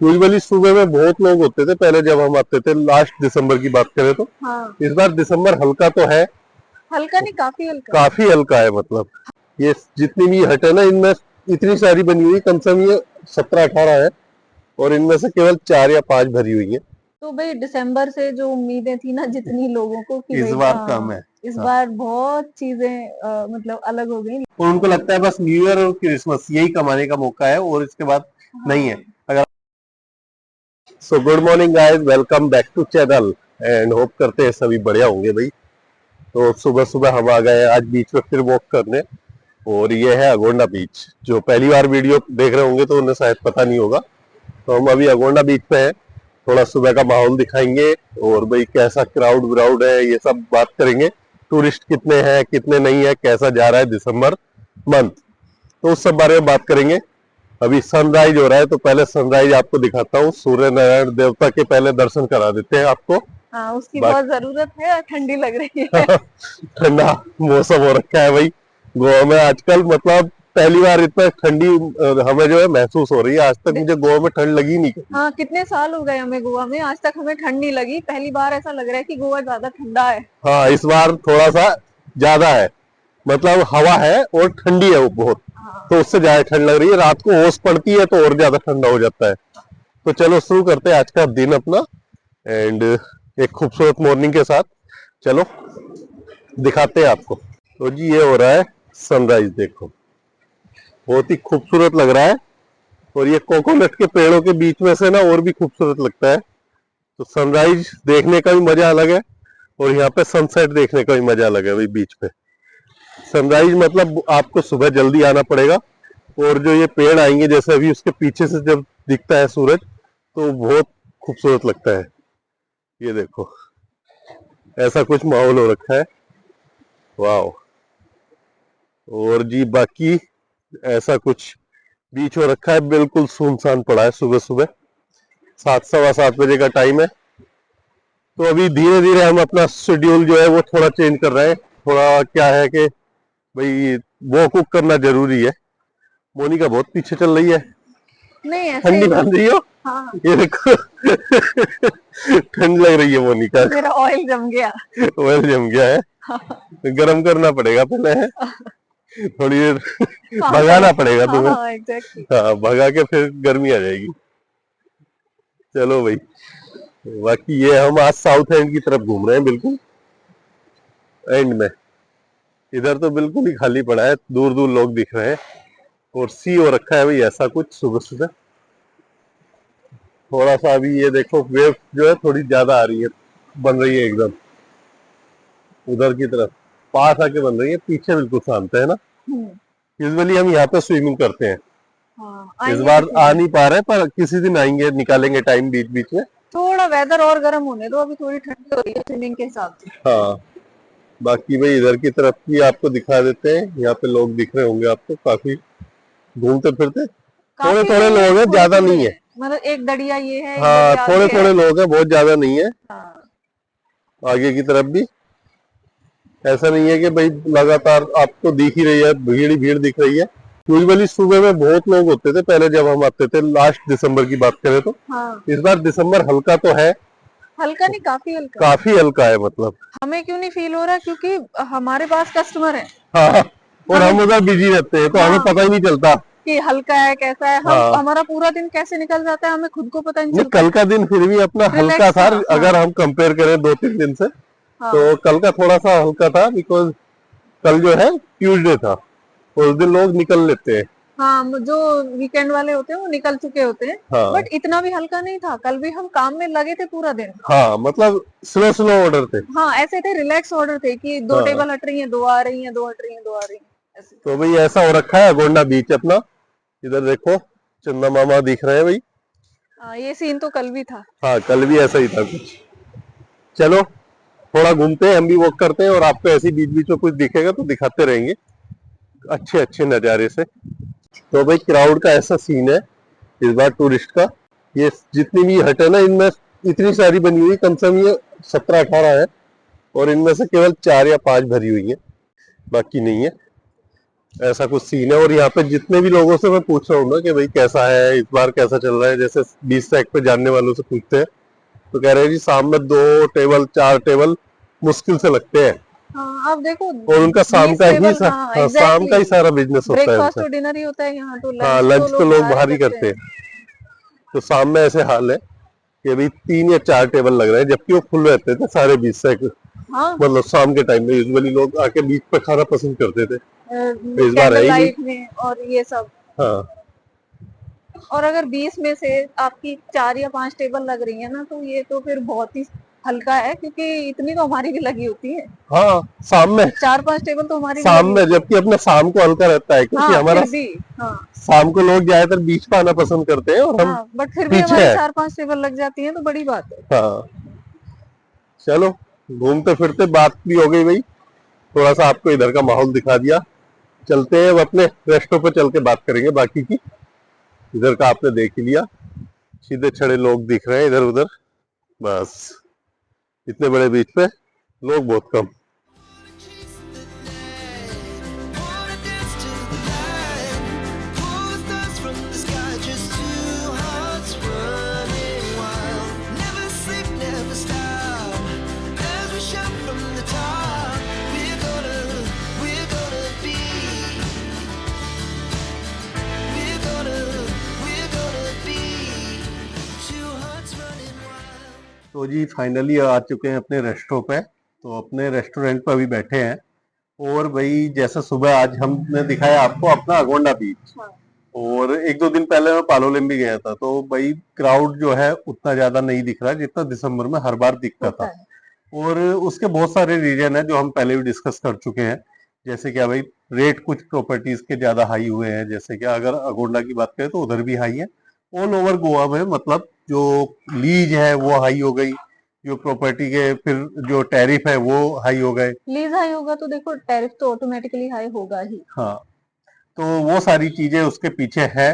Usually सुबह में बहुत लोग होते थे पहले जब हम आते थे, लास्ट दिसंबर की बात करें तो। हाँ, इस बार दिसंबर हल्का तो है, हल्का नहीं, काफी हल्का है। काफी हल्का है। मतलब ये जितनी भी हट है ना, इनमें इतनी सारी बनी हुई, कम से कम ये 17-18 है, और इनमें से केवल 4 या 5 भरी हुई है। तो भाई दिसंबर से जो उम्मीदें थी ना जितनी लोगों को कि इस भाई बार कम हाँ, है। इस हाँ। बार बहुत चीजें मतलब अलग हो गई। और उनको लगता है बस न्यू ईयर और क्रिसमस यही कमाने का मौका है, और इसके बाद नहीं है। हाँ, अगर so good morning guys, welcome back to channel, and hope करते हैं सभी बढ़िया होंगे भाई। तो सुबह सुबह हम आ गए आज बीच में फिर वॉक करने, और ये है अगोंडा बीच। जो पहली बार वीडियो देख रहे होंगे तो उन्हें शायद पता नहीं होगा। तो हम अभी अगोंडा बीच पे हैं, थोड़ा सुबह का माहौल दिखाएंगे, और भाई कैसा क्राउड व्राउड है ये सब बात करेंगे। टूरिस्ट कितने हैं कितने नहीं है, कैसा जा रहा है दिसंबर मंथ, तो उस सब बारे में बात करेंगे। अभी सनराइज हो रहा है, तो पहले सनराइज आपको दिखाता हूँ। सूर्य नारायण देवता के पहले दर्शन करा देते हैं आपको। हाँ, उसकी बहुत बाकी जरूरत है और ठंडी लग रही है। ठंडा मौसम हो रखा है भाई गोवा में आजकल। मतलब पहली बार इतना ठंडी हमें जो है महसूस हो रही है। आज तक दे- मुझे गोवा में ठंड लगी नहीं कभी। हाँ, कितने साल हो गए हमें गोवा में, आज तक हमें ठंड नहीं लगी। पहली बार ऐसा लग रहा है कि गोवा ज्यादा ठंडा है। हाँ, इस बार थोड़ा सा ज्यादा है। मतलब हवा है और ठंडी है वो बहुत, हाँ, तो उससे ज्यादा ठंड लग रही है। रात को ओस पड़ती है तो और ज्यादा ठंडा हो जाता है। तो चलो शुरू करते हैं आज का दिन अपना, एंड एक खूबसूरत मॉर्निंग के साथ। चलो दिखाते हैं आपको। तो जी ये हो रहा है सनराइज, देखो बहुत ही खूबसूरत लग रहा है। और ये कोकोनट के पेड़ों के बीच में से ना और भी खूबसूरत लगता है। तो सनराइज देखने का भी मजा अलग है, और यहाँ पे सनसेट देखने का भी मजा अलग है भाई। बीच पे सनराइज मतलब आपको सुबह जल्दी आना पड़ेगा, और जो ये पेड़ आएंगे जैसे अभी उसके पीछे से जब दिखता है सूरज, तो बहुत खूबसूरत लगता है। ये देखो ऐसा कुछ माहौल हो रखा है, वाह। और जी बाकी ऐसा कुछ बीच हो रखा है, बिल्कुल सुनसान पड़ा है। सुबह सुबह 7 सवा 7 बजे का टाइम है। तो अभी धीरे धीरे हम अपना शेड्यूल जो है वो थोड़ा चेंज कर रहे हैं। थोड़ा क्या है कि भाई वॉक वूक करना जरूरी है। मोनिका बहुत पीछे चल रही है, नहीं ऐसे ठंडी ही बस। मान रही हो। हाँ, ये देखो ठंड लग रही है मोनिका मेरा ऑयल जम गया। को। ऑयल जम गया है, तो गर्म करना पड़ेगा पहले है, थोड़ी देर काम भगाना करो। पड़ेगा हाँ तुम्हें। हाँ, एग्जैक्टली। हाँ, भगा के फिर गर्मी आ जाएगी। चलो भाई, बाकी ये हम आज साउथ एंड की तरफ घूम रहे हैं, बिल्कुल एंड में। इधर तो बिल्कुल ही खाली पड़ा है, दूर दूर लोग दिख रहे हैं, और सी हो रखा है भाई ऐसा कुछ सुबह सुबह। थोड़ा सा अभी ये देखो वेव जो है थोड़ी ज्यादा आ रही है, बन रही है एकदम उधर की तरफ, पास आके बन रही है। पीछे बिल्कुल शांत है ना। हम्म। यूजुअली हम यहाँ पे स्विमिंग करते हैं। हाँ, इस आएंगे बार किसी आ दिन। नहीं पा रहे, पर किसी दिन आएंगे, निकालेंगे टाइम बीच बीच में। थोड़ा वेदर और गर्म होने दो, अभी थोड़ी ठंडी हो रही है स्विमिंग के हिसाब से। हाँ, बाकी भाई इधर की तरफ भी आपको दिखा देते हैं। यहाँ पे लोग दिख रहे होंगे आपको, काफी घूमते फिरते। थोड़े काफी थोड़े नहीं है, लोग हैं, थोड़े ज्यादा थोड़े नहीं है। हैं, मतलब एक दड़िया ये है, एक हाँ, दड़िया थोड़े आगे है। थोड़े लोग हैं, बहुत ज्यादा नहीं है। हाँ। आगे की तरफ भी ऐसा नहीं है कि भाई लगातार आपको दिख ही रही है, भीड़ ही भीड़ दिख रही है। यूजुअली सुबह में बहुत लोग होते थे पहले जब हम आते थे, लास्ट दिसंबर की बात करें तो। हाँ, इस बार दिसंबर हल्का तो है, हल्का नहीं, काफी हल्का है। काफी हल्का है मतलब। हमें क्यों नहीं फील हो रहा, क्योंकि हमारे पास कस्टमर है। हाँ, और हमें, हम उधर बिजी रहते हैं तो हमें हाँ, पता ही नहीं चलता। कि हल्का है कैसा है, हम हाँ, हमारा पूरा दिन कैसे निकल जाता है हमें खुद को पता नहीं नहीं चलता। कल का दिन फिर भी अपना हल्का रिलैक्स था, था, अगर हाँ। हम कंपेयर करें 2-3 दिन से। हाँ, तो कल का थोड़ा सा हल्का था, बिकॉज कल जो है ट्यूसडे था, उस दिन लोग निकल लेते हैं। हाँ, जो वीकेंड वाले होते हैं वो निकल चुके होते हैं। हाँ। बट इतना भी हल्का नहीं था, कल भी हम काम में लगे थे पूरा दिन। हाँ, मतलब स्लो स्लो ऑर्डर थे। हाँ, ऐसे थे, रिलैक्स ऑर्डर थे कि दो हाँ, टेबल हट रही हैं, दो आ रही हैं, दो हट रही हैं, दो आ रही हैं, ऐसे। तो भाई ऐसा हो रखा है गोंडा बीच अपना। इधर देखो चंदा मामा दिख रहे हैं भाई। हाँ, ये सीन तो कल भी था। हाँ, कल भी ऐसा ही था कुछ। चलो थोड़ा घूमते हैं, हम भी वॉक करते हैं, और आपको ऐसे बीच बीच में कुछ दिखेगा तो दिखाते रहेंगे अच्छे अच्छे नज़ारे से। तो भाई क्राउड का ऐसा सीन है इस बार टूरिस्ट का। ये जितनी भी हट है ना, इनमें इतनी सारी बनी हुई, कम से कम ये 17-18 है, और इनमें से केवल 4 या 5 भरी हुई है, बाकी नहीं है। ऐसा कुछ सीन है। और यहाँ पे जितने भी लोगों से मैं पूछ रहा हूँ ना कि भाई कैसा है इस बार, कैसा चल रहा है, जैसे 20 सैक पे जानने वालों से पूछते हैं तो कह रहे हैं जी शाम में 2 टेबल 4 टेबल मुश्किल से लगते हैं। हाँ, आप देखो और उनका शाम 20 का ही टेबल, हाँ हाँ, शाम का एग्जैक्टली, ही सारा बिजनेस होता है ब्रेकफास्ट उनका। और डिनर ही होता है यहाँ, तो हाँ, लंच तो लंच तो लोग लोग बाहर ही बाहर ही करते करते हैं। हैं। तो शाम में ऐसे हाल है कि अभी 3 या 4 टेबल लग रहे हैं, जबकि वो फुल रहते थे सारे 20 सैक। हाँ, मतलब शाम के टाइम में यूजुअली लोग आके बीच पे खाना पसंद करते थे, तो इस बार है कैंडल ही नहीं। लाइट में और ये सब। हाँ और अगर 20 में से आपकी 4 या 5 टेबल लग रही है ना, तो ये तो फिर बहुत ही हल्का है, क्योंकि इतनी तो हमारी भी लगी होती है। हाँ, शाम में 4-5 टेबल तो हमारी भी शाम लगी में होती है। जबकि अपना शाम को हल्का रहता है, क्योंकि हाँ हमारा फिर भी, हाँ शाम को लोग ज्यादातर बीच पे आना पसंद करते हैं और हम हाँ, बट फिर भी पीछे हमारी हैं। 4-5 टेबल लग जाती है, तो बड़ी बात है। हाँ, चलो घूमते फिरते बात भी हो गई भाई, थोड़ा सा आपको इधर का माहौल दिखा दिया। चलते हैं अब अपने रेस्टों पे चल के बात करेंगे बाकी की। इधर का आपने देख ही लिया, सीधे छड़े लोग दिख रहे हैं इधर उधर, बस इतने बड़े बीच पे लोग बहुत कम। तो जी फाइनली आ चुके हैं अपने रेस्टों पे। तो अपने रेस्टोरेंट पे अभी बैठे हैं। और भाई जैसा सुबह आज हमने दिखाया आपको अपना अगोंडा बीच, हाँ, और 1-2 दिन पहले मैं पालोलेम भी गया था, तो भाई क्राउड जो है उतना ज्यादा नहीं दिख रहा जितना दिसंबर में हर बार दिखता होता था। है। और उसके बहुत सारे रीजन है जो हम पहले भी डिस्कस कर चुके हैं। जैसे क्या भाई, रेट कुछ प्रॉपर्टीज के ज्यादा हाई हुए हैं, जैसे कि अगर अगोंडा की बात करें तो उधर भी हाई है। ऑल ओवर गोवा में मतलब जो लीज है वो हाई हो गई, जो प्रॉपर्टी के फिर जो टैरिफ है वो हाई हो गए। लीज हाई होगा तो देखो टैरिफ तो ऑटोमेटिकली हाई होगा ही। हाँ, तो वो सारी चीजें उसके पीछे है।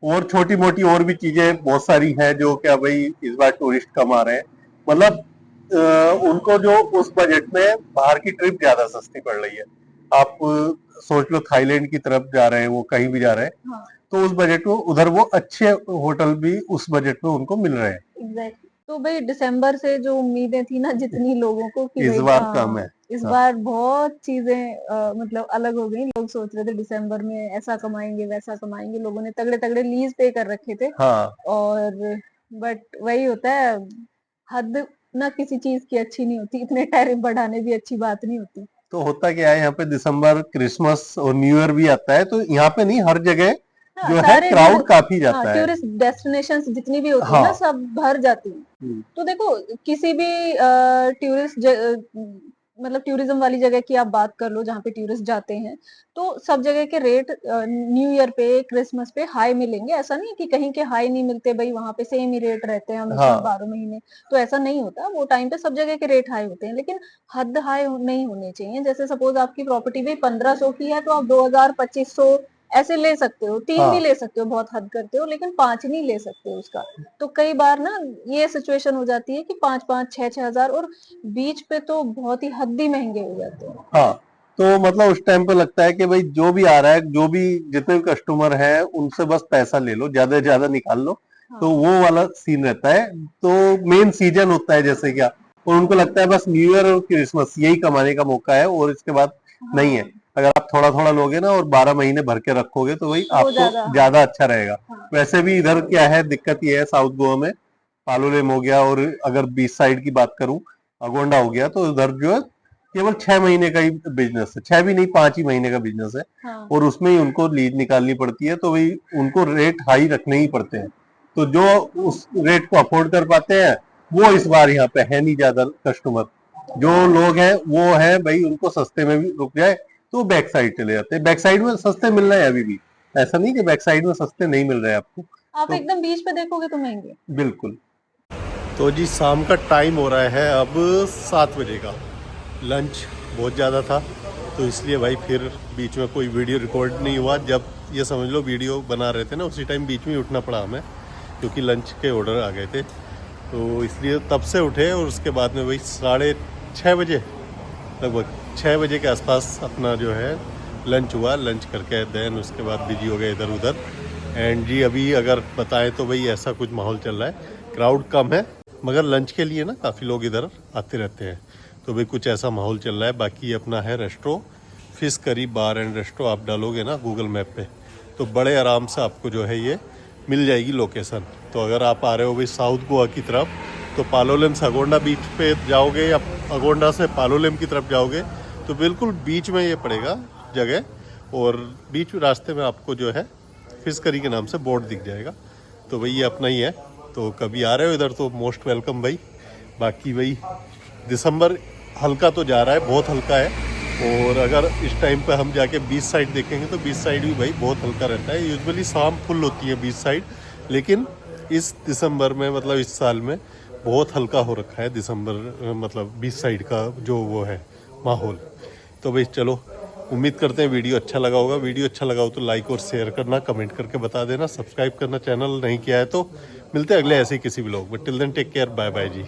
और छोटी मोटी और भी चीजें बहुत सारी हैं जो क्या भाई इस बार टूरिस्ट कम आ रहे हैं। मतलब उनको जो उस बजट में बाहर की ट्रिप ज्यादा सस्ती पड़ रही है। आप सोच लो थाईलैंड की तरफ जा रहे हैं, वो कहीं भी जा रहे हैं, हाँ तो उस बजट में उधर वो अच्छे होटल भी उस बजट में उनको मिल रहे हैं। एग्जैक्टली। तो भाई दिसंबर से जो उम्मीदें थी ना जितनी लोगों को कि इस भाई बार कम है। इस हाँ बार बहुत चीजें मतलब अलग हो गई। लोग सोच रहे थे दिसंबर में ऐसा कमाएंगे वैसा कमाएंगे, लोगों ने तगड़े तगड़े लीज पे कर रखे थे। हाँ और बट वही होता है, हद ना किसी चीज की अच्छी नहीं होती, इतने टैरिफ बढ़ाने भी अच्छी बात नहीं होती। तो होता क्या है, यहाँ पे दिसंबर क्रिसमस और न्यू ईयर भी आता है, तो यहाँ पे नहीं, हर जगह हाँ, जो है सारे क्राउड काफी हाँ जाता है। टूरिस्ट डेस्टिनेशंस जितनी भी होती है ना हाँ सब भर जाती है। हम्म, तो देखो किसी भी टूरिस्ट मतलब टूरिज्म वाली जगह की आप बात कर लो जहाँ पे टूरिस्ट जाते हैं, तो सब जगह के रेट न्यू ईयर पे क्रिसमस पे हाई मिलेंगे। ऐसा नहीं है कि कहीं के हाई नहीं मिलते, भाई वहां पे सेम ही रेट रहते हैं हमेशा हाँ 12 महीने। तो ऐसा नहीं होता, वो टाइम पे सब जगह के रेट हाई होते हैं, लेकिन हद हाई नहीं होने चाहिए। जैसे सपोज आपकी प्रॉपर्टी भी 1500 की है तो आप 2000 2500 ऐसे ले सकते हो, 3 भी हाँ, ले सकते हो, बहुत हद करते हो, लेकिन 5 नहीं ले सकते उसका। तो कई बार ना ये सिचुएशन हो जाती है कि 5-5 6-6 हजार, और बीच पे तो बहुत ही हद ही महंगे हो जाते हैं। हाँ। तो मतलब उस टाइम पे लगता है कि भाई जो भी आ रहा है, जो भी जितने भी कस्टमर हैं उनसे बस पैसा ले लो, ज्यादा से ज्यादा निकाल लो। तो हाँ वो वाला सीन रहता है। तो मेन सीजन होता है जैसे क्या, और उनको लगता है बस न्यू ईयर और क्रिसमस यही कमाने का मौका है, और इसके बाद नहीं है। हाँ, अगर आप थोड़ा थोड़ा लोगे ना और 12 महीने भर के रखोगे तो भाई वो आपको ज्यादा, हाँ ज्यादा अच्छा रहेगा। हाँ वैसे भी इधर क्या है, दिक्कत ये है साउथ गोवा में, पालोलेम हो गया, और अगर बीच साइड की बात करूं अगोंडा हो गया, तो उधर जो है केवल 6 महीने का ही बिजनेस है, 6 भी नहीं 5 ही महीने का बिजनेस है। हाँ और उसमें ही उनको लीज निकालनी पड़ती है, तो भाई उनको रेट हाई रखने ही पड़ते हैं। तो जो उस रेट को अफोर्ड कर पाते हैं वो इस बार यहाँ पे है नहीं ज्यादा कस्टमर। जो लोग हैं वो है भाई उनको सस्ते में भी रुक जाए तो बैक साइड चले जाते हैं। बैक साइड में सस्ते मिल रहे हैं अभी भी, ऐसा नहीं कि बैक साइड में सस्ते नहीं मिल रहे हैं आपको। आप तो एकदम बीच पे देखोगे तो महंगे। बिल्कुल। तो जी शाम का टाइम हो रहा है अब 7 बजे का। लंच बहुत ज़्यादा था, तो इसलिए भाई फिर बीच में कोई वीडियो रिकॉर्ड नहीं हुआ। जब ये समझ लो वीडियो बना रहे थे ना, उसी टाइम बीच में उठना पड़ा हमें, क्योंकि लंच के ऑर्डर आ गए थे। तो इसलिए तब से उठे, और उसके बाद में वही 6:30 बजे लगभग 6 बजे के आसपास अपना जो है लंच हुआ, लंच करके देन उसके बाद बिजी हो गए इधर उधर। एंड जी अभी अगर बताएं तो भाई ऐसा कुछ माहौल चल रहा है, क्राउड कम है मगर लंच के लिए ना काफ़ी लोग इधर आते रहते हैं, तो भाई कुछ ऐसा माहौल चल रहा है। बाकी अपना है resto fish curry bar and resto, आप डालोगे ना गूगल मैप पे तो बड़े आराम से आपको जो है ये मिल जाएगी लोकेशन। तो अगर आप आ रहे हो भाई साउथ गोवा की तरफ तो पालोलेम से अगोंडा बीच पे जाओगे या अगोंडा से पालोलेम की तरफ जाओगे तो बिल्कुल बीच में ये पड़ेगा जगह, और बीच रास्ते में आपको जो है फिश करी के नाम से बोर्ड दिख जाएगा। तो भाई ये अपना ही है, तो कभी आ रहे हो इधर तो मोस्ट वेलकम भाई। बाकी भाई दिसंबर हल्का तो जा रहा है, बहुत हल्का है, और अगर इस टाइम पे हम जाके बीच साइड देखेंगे तो बीच साइड भी भाई बहुत हल्का रहता है। यूजुअली शाम फुल होती है बीच साइड, लेकिन इस दिसंबर में मतलब इस साल में बहुत हल्का हो रखा है दिसंबर, मतलब बीच साइड का जो वो है माहौल। तो भाई चलो उम्मीद करते हैं वीडियो अच्छा लगा होगा। वीडियो अच्छा लगा हो तो लाइक और शेयर करना, कमेंट करके बता देना, सब्सक्राइब करना चैनल नहीं किया है तो। मिलते हैं अगले ऐसे ही किसी व्लॉग में। Till then take care, bye bye जी।